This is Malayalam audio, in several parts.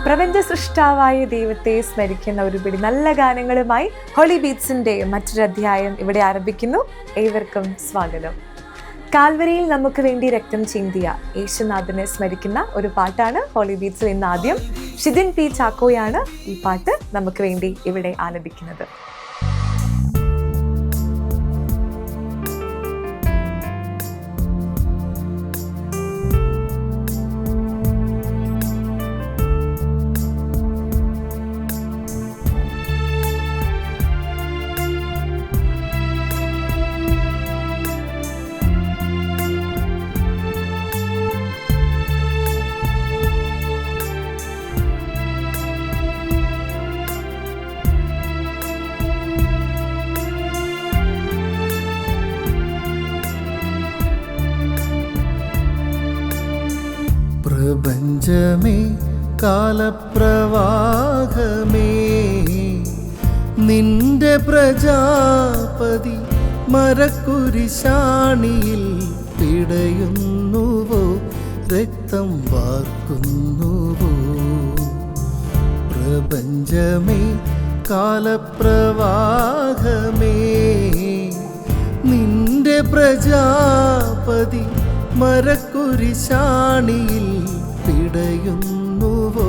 പ്രപഞ്ച സൃഷ്ടാവായ ദൈവത്തെ സ്മരിക്കുന്ന ഒരു പിടി നല്ല ഗാനങ്ങളുമായി ഹോളി ബീറ്റ്സിന്റെ മറ്റൊരു അധ്യായം ഇവിടെ ആരംഭിക്കുന്നു. ഏവർക്കും സ്വാഗതം. കാൽവരിയിൽ നമുക്ക് വേണ്ടി രക്തം ചിന്തിയ യേശുനാഥനെ സ്മരിക്കുന്ന ഒരു പാട്ടാണ് ഹോളി ബീറ്റ്സിൽ ഇന്ന് ആദ്യം ഷിദിൻ പി ചാക്കോയാണ് ഈ പാട്ട് നമുക്ക് വേണ്ടി ഇവിടെ ആലപിക്കുന്നത്. പ്രപഞ്ചമേ കാലപ്രവാഹമേ, നിന്റെ പ്രജാപതി മരക്കുരിശാണിയിൽ പിടയുന്നുവോ, രക്തം വാർക്കുന്നുവോ. പ്രപഞ്ചമേ കാലപ്രവാഹമേ, നിന്റെ പ്രജാപതി മരക്കുരിശാണിയിൽ പിടയുന്നുവോ,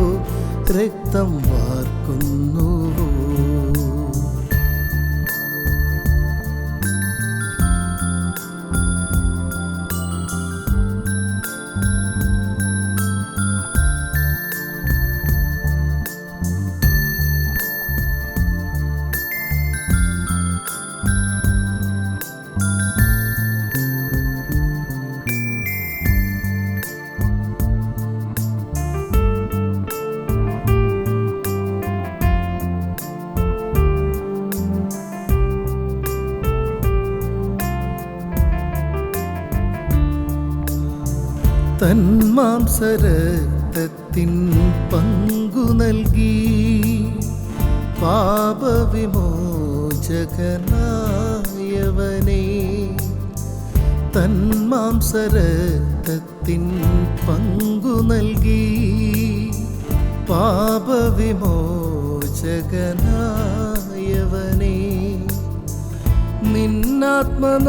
രക്തം വാർക്കുന്നുവോ. തന്മാംസരക്തത്തിൻ പങ്കു നൽകി പാപവിമോചകനായവനെ, തന്മാംസരക്തത്തിൻ പങ്കു നൽകി പാപവിമോചകനായവനെ, നിന്നാത്മനൊമ്പര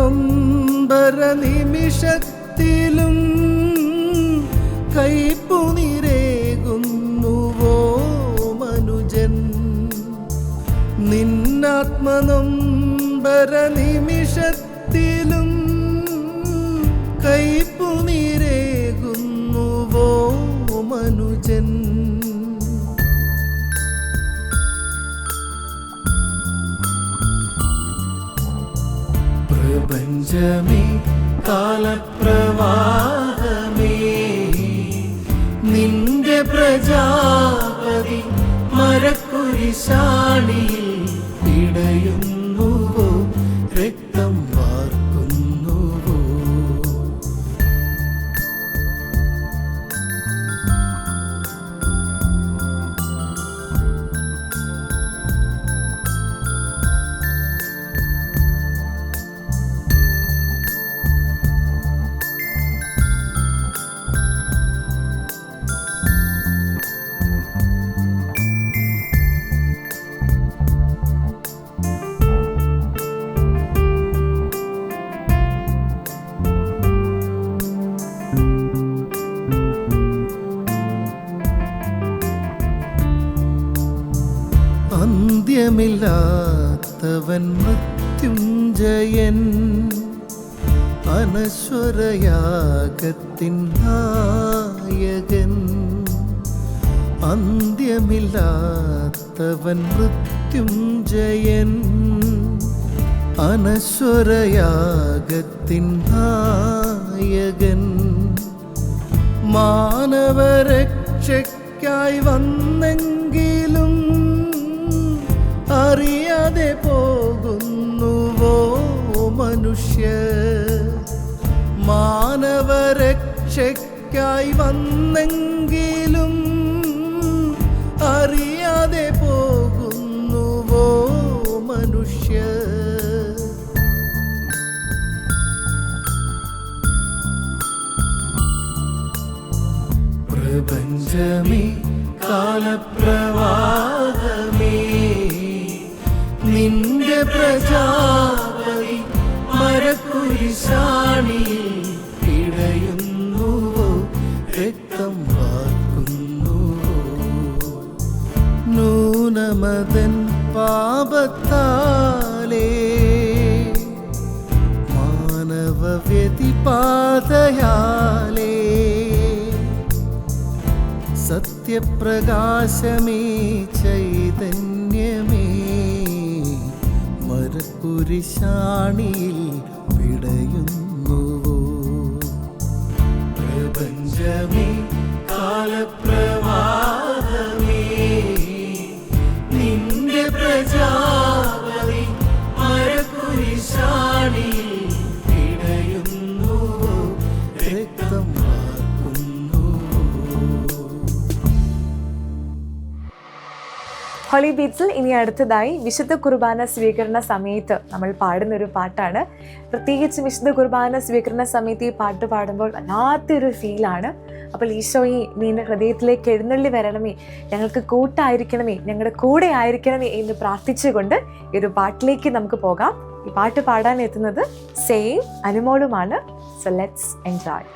നിമിഷത്തിലും കൈപ്പുനിരേകുന്നുവോ മനുജൻ, നിന്നാത്മനൊമ്പര നിമിഷത്തിലും കൈപ്പുനിരേകുന്നുവോ മനുജൻ. പ്രപഞ്ചമേ കാലപ്രവാഹമേ, നിന്റെ പ്രജാപതി മരക്കുരിശാണിയിൽ പിടയുന്നുവോ, രക്തം വാർക്കുന്നുവോ. അന്ത്യമില്ലാത്തവൻ മൃത്യുഞ്ജയൻ, അനശ്വരയാഗത്തിൻ നായകൻ. അന്ത്യമില്ലാത്തവൻ മൃത്യുഞ്ജയൻ, അനശ്വരയാഗത്തിൻ നായകൻ. മാനവരക്ഷയ്ക്കായി വന്നെങ്കിലും അറിയാതെ പോകുന്നുവോ മനുഷ്യ, മാനവരക്ഷയ്ക്കായി വന്നെങ്കിലും അറിയാതെ പോകുന്നുവോ മനുഷ്യ. പ്രപഞ്ചമേ കാലപ്രവാഹമേ നിന്റെ പ്രജാപതി മരക്കുരിശാണിയിൽ പിടയുന്നുവോ രക്തം വാർക്കുന്നുവോ നൂനമതൻ പാപത്താലേ മാനവ വ്യതിപാതയാലേ സത്യപ്രകാശമേ ചൈതന്യമേ മരക്കുരിശാണിയിൽ പിടയുന്നുവോ പ്രപഞ്ചമേ കാലപ്രവാഹമേ നിന്റെ പ്രജാപതി മരക്കുരിശാണിയിൽ പിടയുന്നുവോ രക്തം ഹോളി ബീറ്റ്സിൽ ഇനി അടുത്തതായി വിശുദ്ധ കുർബാന സ്വീകരണ സമയത്ത് നമ്മൾ പാടുന്നൊരു പാട്ടാണ്. പ്രത്യേകിച്ച് വിശുദ്ധ കുർബാന സ്വീകരണ സമയത്ത് ഈ പാട്ട് പാടുമ്പോൾ വല്ലാത്തൊരു ഫീലാണ്. അപ്പോൾ ഈശോയെ നീ എൻ്റെ ഹൃദയത്തിലേക്ക് എഴുന്നള്ളി വരണമേ, ഞങ്ങൾക്ക് കൂട്ടായിരിക്കണമേ, ഞങ്ങളുടെ കൂടെ ആയിരിക്കണമേ എന്ന് പ്രാർത്ഥിച്ചുകൊണ്ട് ഈ ഒരു പാട്ടിലേക്ക് നമുക്ക് പോകാം. ഈ പാട്ട് പാടാൻ എത്തുന്നത് സെയിം അനുമോളുമാണ്. So let's enjoy.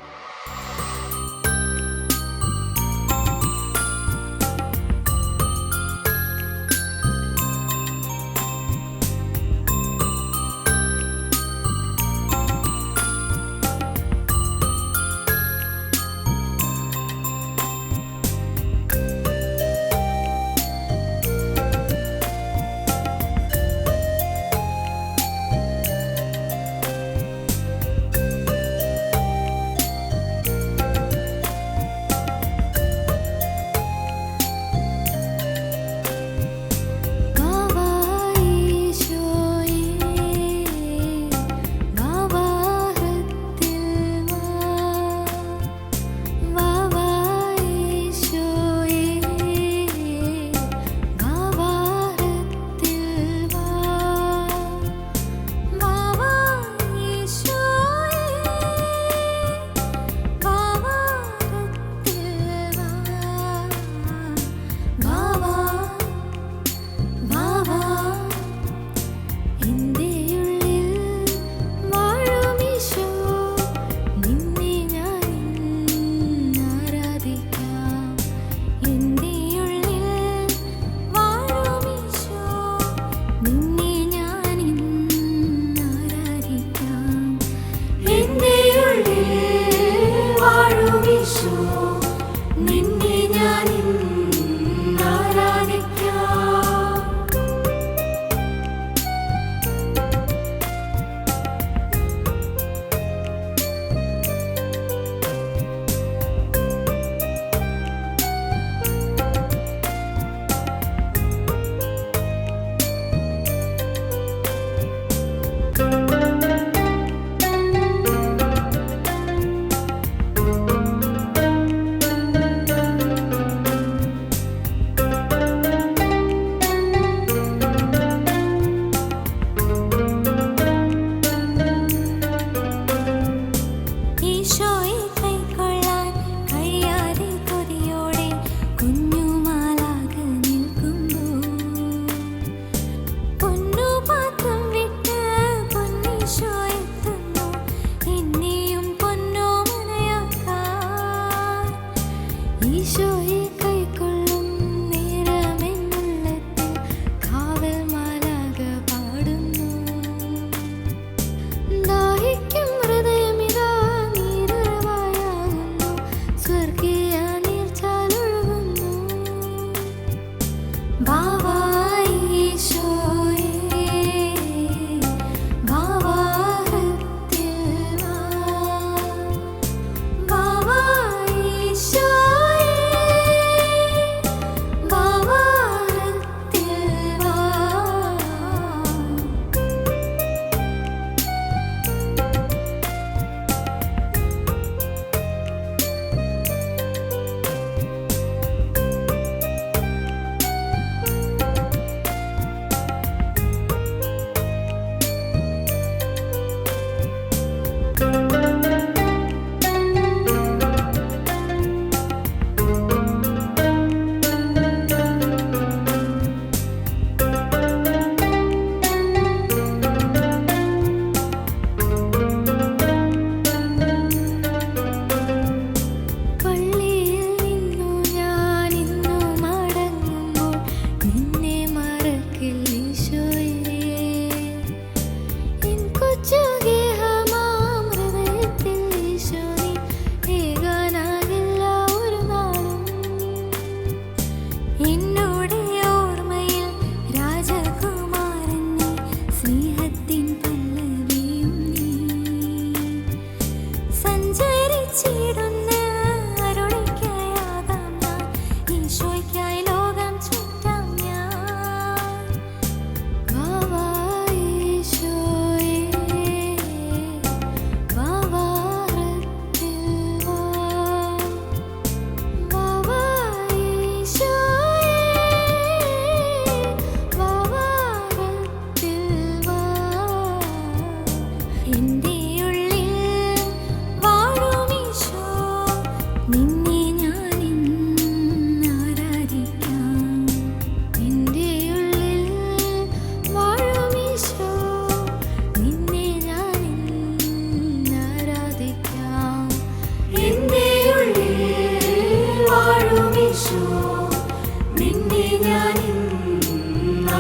ഞാൻ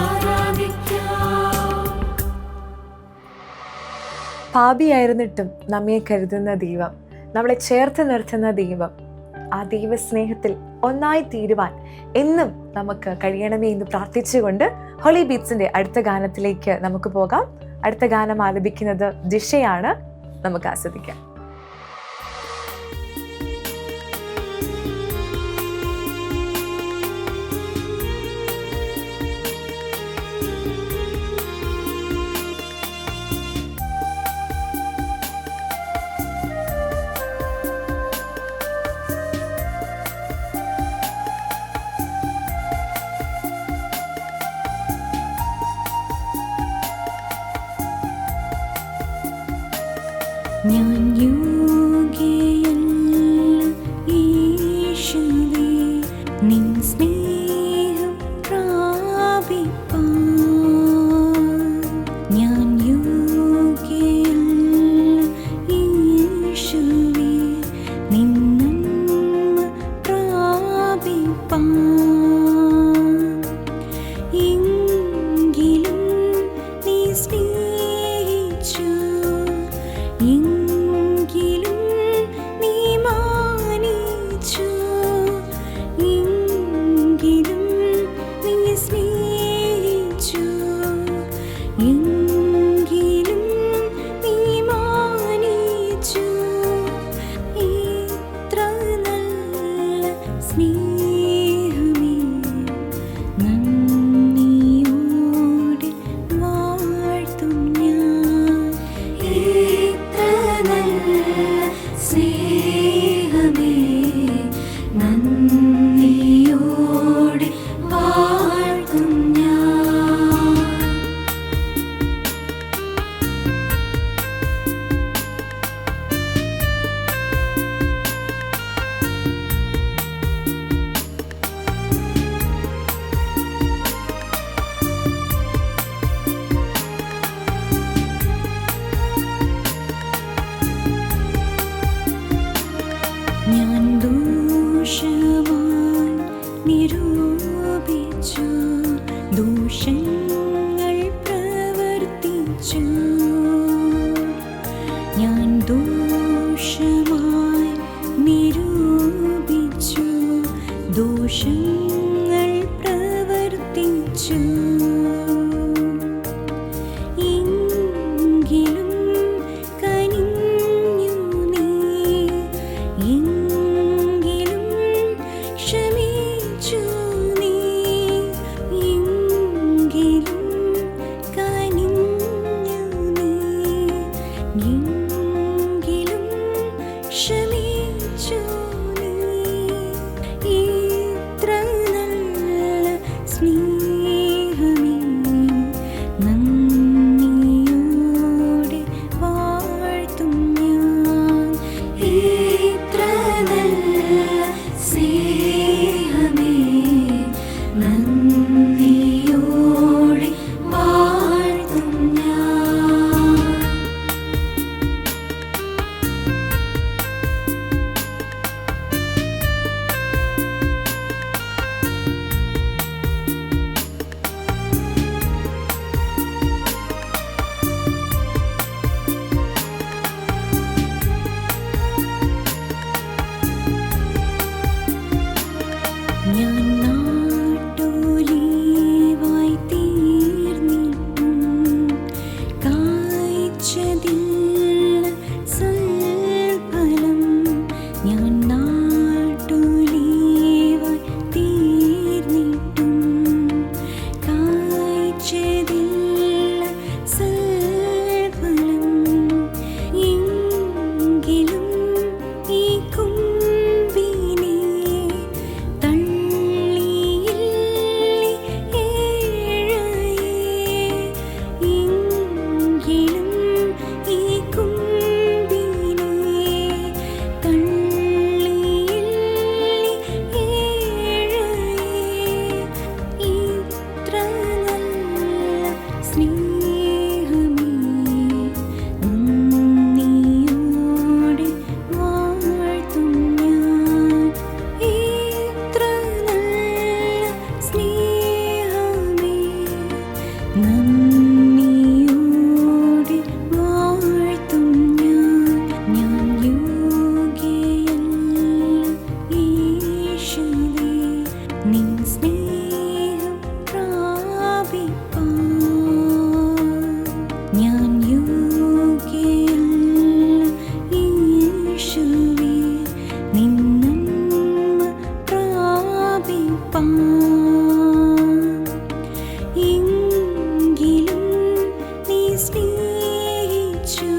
ആരാധിക്കാം. പാപിയായിരുന്നിട്ടും നമ്മെ കരുതുന്ന ദൈവം, നമ്മളെ ചേർത്ത് നിർത്തുന്ന ദൈവം, ആ ദൈവസ്നേഹത്തിൽ ഒന്നായി തീരുവാൻ എന്നും നമുക്ക് കഴിയണമേ എന്ന് പ്രാർത്ഥിച്ചുകൊണ്ട് ഹോളി ബീറ്റ്സിന്റെ അടുത്ത ഗാനത്തിലേക്ക് നമുക്ക് പോകാം. അടുത്ത ഗാനം ആലപിക്കുന്നത് ജിഷയാണ്. നമുക്ക് ആസ്വദിക്കാം. ഞാൻ യോഗ്യയല്ല യേശുവേ, നിൻ സ്നേഹം പ്രാപിപ്പാൻ. ഞാൻ യോഗ്യയല്ല യേശുവേ, നിൻ നന്മ പ്രാപിപ്പാൻ. എങ്കിലും നീ സ്നേഹിച്ചു, എങ്കിലും നീ മാനിച്ചു, എങ്കിലും നീ സ്നേഹിച്ചു, എങ്കിലും നീ മാനിച്ചു. ഇത്ര നല്ല സ്നേഹമേ, നന്ദിയോടെ വാഴ്ത്തും ഞാൻ. സ്നേഹമേ, നന്ദിയോടെ വാഴ്ത്തും ഞാൻ. ഞാൻ ദോഷമായി നിരൂപിച്ചു, ദോഷങ്ങൾ പ്രവർത്തിച്ചു. ഞാൻ ദോഷമായി നിരൂപിച്ചു, ദോഷങ്ങൾ പ്രവർത്തിച്ചു. എങ്കിലും കനിഞ്ഞു നീ, എങ്കിലും ക്ഷമിച്ചു നീ, എങ്കിലും കനിഞ്ഞു നീ, എങ്കിലും ക്ഷമിച്ചു നീ. ഇത്ര നല്ല സ്നേഹമേ, ഒപ്പം എങ്കിലും നീ സ്നേഹിച്ചു,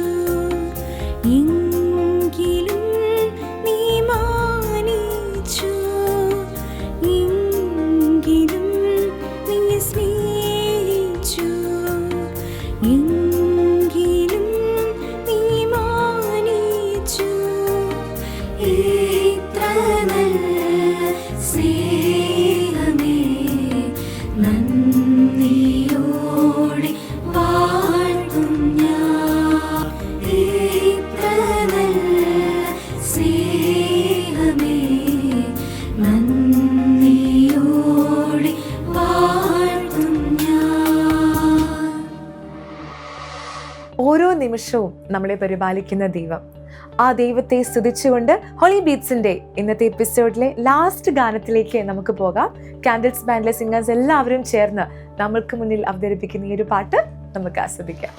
എങ്കിലും നീ മാനിച്ചു, എങ്കിലും നീ സ്നേഹിച്ചു, എങ്കിലും നീ മാനിച്ചു. ഇത്ര നല്ല സ്നേഹമേ നന്ദിയോടെ വാഴ്ത്തും ഞാൻ. ഇത്ര നല്ല സ്നേഹമേ നന്ദിയോടെ വാഴ്ത്തും ഞാൻ. ഓരോ നിമിഷവും നമ്മളെ പരിപാലിക്കുന്ന ദൈവം, ആ ദൈവത്തെ സ്തുതിച്ചുകൊണ്ട് ഹോളി ബീറ്റ്സിന്റെ ഇന്നത്തെ എപ്പിസോഡിലെ ലാസ്റ്റ് ഗാനത്തിലേക്ക് നമുക്ക് പോകാം. കാൻഡിൽസ് ബാൻഡിലെ സിംഗേഴ്സ് എല്ലാവരും ചേർന്ന് നമ്മൾക്ക് മുന്നിൽ അവതരിപ്പിക്കുന്ന ഈ ഒരു പാട്ട് നമുക്ക് ആസ്വദിക്കാം.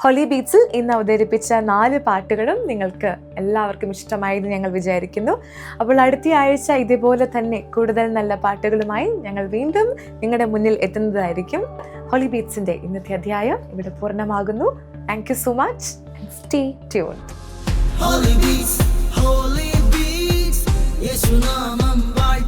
ഹോളി ബീറ്റ്സിൽ ഇന്ന് അവതരിപ്പിച്ച 4 പാട്ടുകളും നിങ്ങൾക്ക് എല്ലാവർക്കും ഇഷ്ടമായെന്ന് ഞങ്ങൾ വിചാരിക്കുന്നു. അപ്പോൾ അടുത്ത ആഴ്ച ഇതുപോലെ തന്നെ കൂടുതൽ നല്ല പാട്ടുകളുമായി ഞങ്ങൾ വീണ്ടും നിങ്ങളുടെ മുന്നിൽ എത്തുന്നതായിരിക്കും. ഹോളി ബീറ്റ്സിന്റെ ഇന്നത്തെ അധ്യായം ഇവിടെ പൂർണ്ണമാകുന്നു. Thank you so much. Stay tuned. Holy Beats, Holy Beats, യേശുനാമം വാഴ്ത്തി